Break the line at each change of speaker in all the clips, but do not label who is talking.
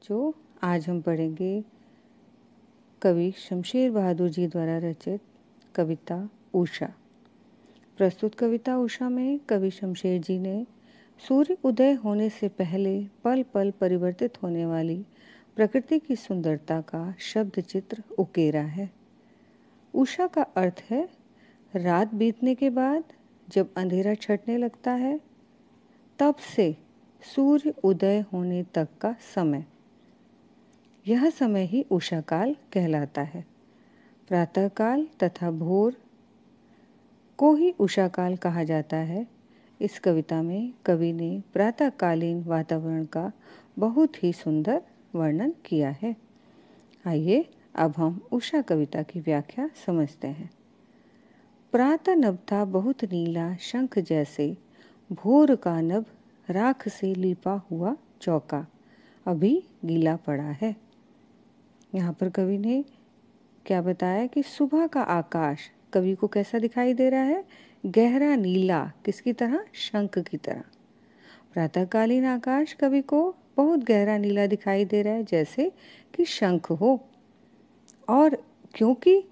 बच्चों, आज हम पढ़ेंगे कवि शमशेर बहादुर जी द्वारा रचित कविता उषा। प्रस्तुत कविता उषा में कवि शमशेर जी ने सूर्य उदय होने से पहले पल पल परिवर्तित होने वाली प्रकृति की सुंदरता का शब्द चित्र उकेरा है। उषा का अर्थ है रात बीतने के बाद जब अंधेरा छटने लगता है, तब से सूर्य उदय होने तक का समय। यह समय ही उषा काल कहलाता है। प्रातःकाल तथा भोर को ही उषा काल कहा जाता है। इस कविता में कवि ने प्रातःकालीन वातावरण का बहुत ही सुंदर वर्णन किया है। आइए अब हम उषा कविता की व्याख्या समझते हैं। प्रातः नभ था बहुत नीला शंख जैसे, भोर का नभ राख से लिपा हुआ चौका अभी गीला पड़ा है। यहाँ पर कवि ने क्या बताया कि सुबह का आकाश कवि को कैसा दिखाई दे रहा है? गहरा नीला, किसकी तरह? शंख की तरह। प्रातःकालीन आकाश कवि को बहुत गहरा नीला दिखाई दे रहा है, जैसे कि शंख हो। और क्योंकि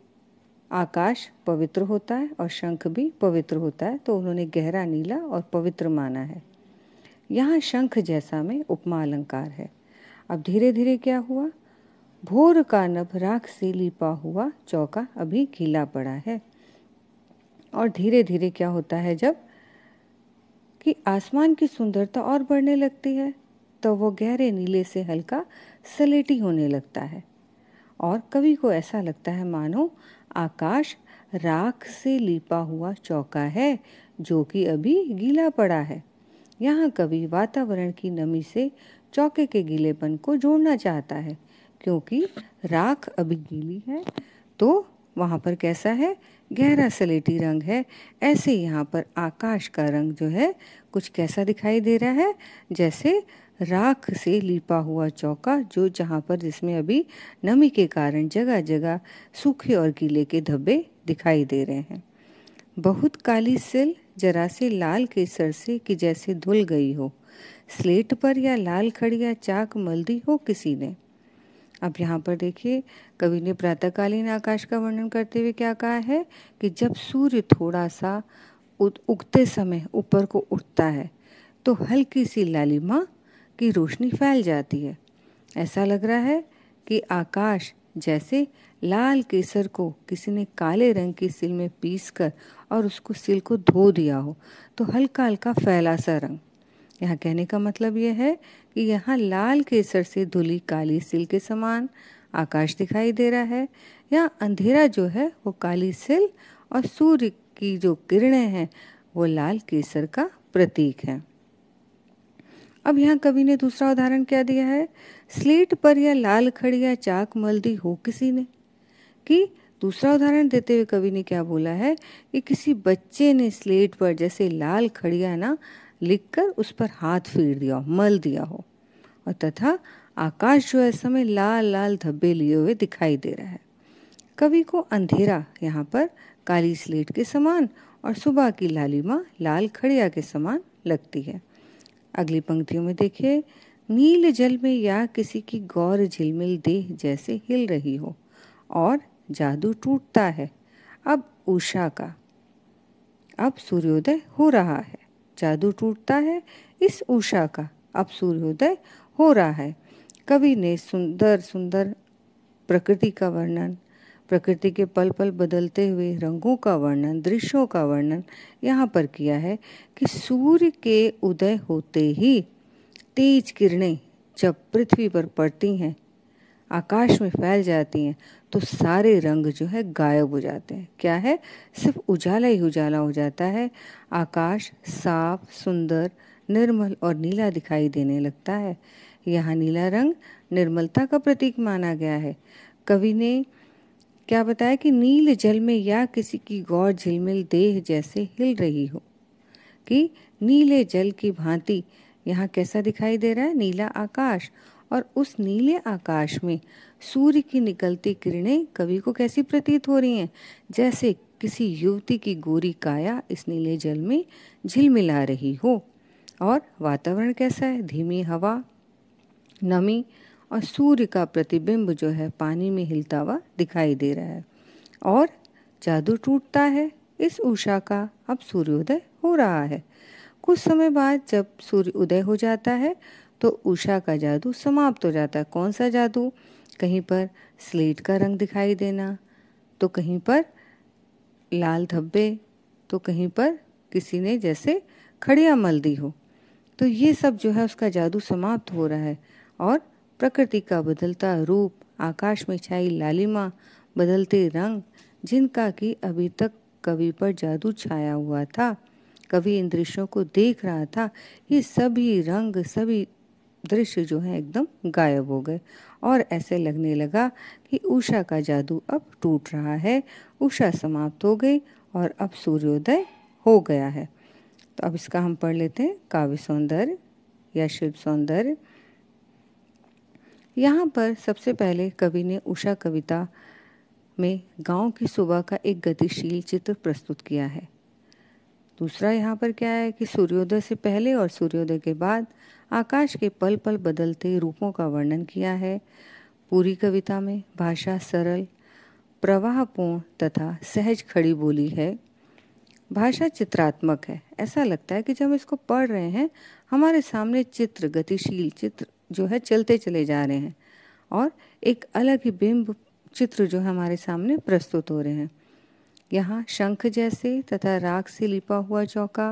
आकाश पवित्र होता है और शंख भी पवित्र होता है, तो उन्होंने गहरा नीला और पवित्र माना है। यहाँ शंख जैसा में उपमा अलंकार है। अब धीरे धीरे क्या हुआ? भोर का नभ राख से लिपा हुआ चौका अभी गीला पड़ा है। और धीरे धीरे क्या होता है जब कि आसमान की सुंदरता और बढ़ने लगती है, तो वो गहरे नीले से हल्का सलेटी होने लगता है और कवि को ऐसा लगता है मानो आकाश राख से लिपा हुआ चौका है जो कि अभी गीला पड़ा है। यहाँ कवि वातावरण की नमी से चौके के गीलेपन को जोड़ना चाहता है, क्योंकि राख अभी गीली है तो वहाँ पर कैसा है? गहरा सलेटी रंग है। ऐसे यहाँ पर आकाश का रंग जो है कुछ कैसा दिखाई दे रहा है? जैसे राख से लिपा हुआ चौका, जो जहाँ पर जिसमें अभी नमी के कारण जगह जगह सूखे और गीले के धब्बे दिखाई दे रहे हैं। बहुत काली सिल जरा से लाल केसर से कि जैसे धुल गई हो, स्लेट पर या लाल खड़िया चाक मल दी हो किसी ने। अब यहाँ पर देखिए कवि ने प्रातःकालीन आकाश का वर्णन करते हुए क्या कहा है कि जब सूर्य थोड़ा सा उगते समय ऊपर को उठता है तो हल्की सी लालिमा की रोशनी फैल जाती है। ऐसा लग रहा है कि आकाश जैसे लाल केसर को किसी ने काले रंग की सिल में पीसकर और उसको सिल को धो दिया हो, तो हल्का हल्का फैला सा रंग। यहाँ कहने का मतलब यह है कि यहाँ लाल केसर से धुली काली सिल के समान आकाश दिखाई दे रहा है। यहाँ अंधेरा जो है वो काली सिल और सूर्य की जो किरणें हैं वो लाल केसर का प्रतीक है। अब यहाँ कवि ने दूसरा उदाहरण क्या दिया है? स्लेट पर या लाल खड़िया चाक मल दी हो किसी ने। कि दूसरा उदाहरण देते हुए कवि ने क्या बोला है कि किसी बच्चे ने स्लेट पर जैसे लाल खड़िया ना लिखकर उस पर हाथ फेर दिया हो, मल दिया हो, और तथा आकाश जो है इस समय लाल लाल धब्बे लिए हुए दिखाई दे रहा है। कवि को अंधेरा यहाँ पर काली स्लेट के समान और सुबह की लालिमा लाल खड़िया के समान लगती है। अगली पंक्तियों में देखिए, नील जल में या किसी की गौर झिलमिल देह जैसे हिल रही हो और जादू टूटता है। अब उषा का, अब सूर्योदय हो रहा है, जादू टूटता है इस उषा का, अब सूर्योदय हो रहा है। कवि ने सुंदर सुंदर प्रकृति का वर्णन, प्रकृति के पल पल बदलते हुए रंगों का वर्णन, दृश्यों का वर्णन यहाँ पर किया है कि सूर्य के उदय होते ही तेज किरणें जब पृथ्वी पर पड़ती हैं, आकाश में फैल जाती हैं, तो सारे रंग जो है गायब हो जाते हैं। क्या है? सिर्फ उजाला ही उजाला हो जाता है। आकाश साफ, सुंदर, निर्मल और नीला दिखाई देने लगता है। यहाँ नीला रंग निर्मलता का प्रतीक माना गया है। कवि ने क्या बताया कि नील जल में या किसी की गौर झिलमिल देह जैसे हिल रही हो, कि नीले जल की भांति यहाँ कैसा दिखाई दे रहा है? नीला आकाश, और उस नीले आकाश में सूर्य की निकलती किरणें कवि को कैसी प्रतीत हो रही हैं? जैसे किसी युवती की गोरी काया इस नीले जल में झिलमिला रही हो। और वातावरण कैसा है? धीमी हवा, नमी और सूर्य का प्रतिबिंब जो है पानी में हिलता हुआ दिखाई दे रहा है और जादू टूटता है। इस उषा का अब सूर्योदय हो रहा है। कुछ समय बाद जब सूर्य उदय हो जाता है तो उषा का जादू समाप्त हो जाता है। कौन सा जादू? कहीं पर स्लेट का रंग दिखाई देना, तो कहीं पर लाल धब्बे, तो कहीं पर किसी ने जैसे खड़िया मल दी हो। तो ये सब जो है उसका जादू समाप्त हो रहा है और प्रकृति का बदलता रूप, आकाश में छाई लालिमा, बदलते रंग, जिनका कि अभी तक कवि पर जादू छाया हुआ था, कवि इन दृश्यों को देख रहा था, ये सभी रंग, सभी दृश्य जो है एकदम गायब हो गए और ऐसे लगने लगा कि उषा का जादू अब टूट रहा है, उषा समाप्त हो गई और अब सूर्योदय हो गया है। तो अब इसका हम पढ़ लेते हैं काव्य सौंदर्य या शिल्प सौंदर्य। यहाँ पर सबसे पहले कवि ने उषा कविता में गांव की सुबह का एक गतिशील चित्र प्रस्तुत किया है। दूसरा यहाँ पर क्या है कि सूर्योदय से पहले और सूर्योदय के बाद आकाश के पल पल बदलते रूपों का वर्णन किया है। पूरी कविता में भाषा सरल, प्रवाहपूर्ण तथा सहज खड़ी बोली है। भाषा चित्रात्मक है। ऐसा लगता है कि जब हम इसको पढ़ रहे हैं हमारे सामने चित्र, गतिशील चित्र जो है चलते चले जा रहे हैं और एक अलग ही बिंब चित्र जो है हमारे सामने प्रस्तुत हो रहे हैं। यहाँ शंख जैसे तथा राख से लिपा हुआ चौका,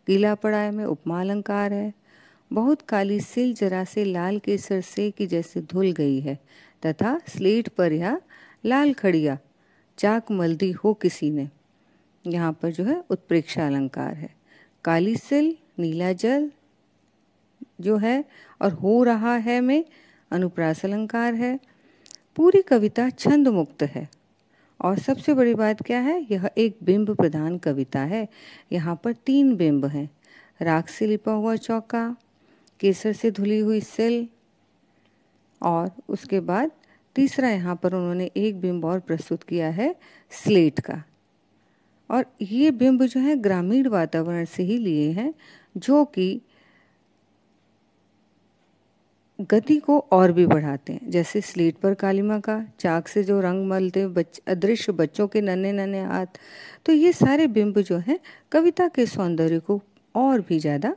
गीला पड़ाय में उपमा अलंकार है। बहुत काली सिल जरा से लाल केसर से की जैसे धुल गई है तथा स्लेट पर यह लाल खड़िया चाक मल्दी हो किसी ने। यहाँ पर जो है उत्प्रेक्षा अलंकार है। काली सिल, नीला जल जो है और हो रहा है में अनुप्रास अलंकार है। पूरी कविता छंद मुक्त है और सबसे बड़ी बात क्या है, यह एक बिंब प्रधान कविता है। यहाँ पर 3 बिंब हैं, राख से लिपा हुआ चौका, केसर से धुली हुई सिल और उसके बाद तीसरा यहाँ पर उन्होंने एक बिंब और प्रस्तुत किया है स्लेट का। और ये बिंब जो है ग्रामीण वातावरण से ही लिए हैं जो कि गति को और भी बढ़ाते हैं। जैसे स्लेट पर कालिमा का, चाक से जो रंग मलते अदृश्य बच्चों के नन्हे नन्हे हाथ, तो ये सारे बिंब जो हैं कविता के सौंदर्य को और भी ज़्यादा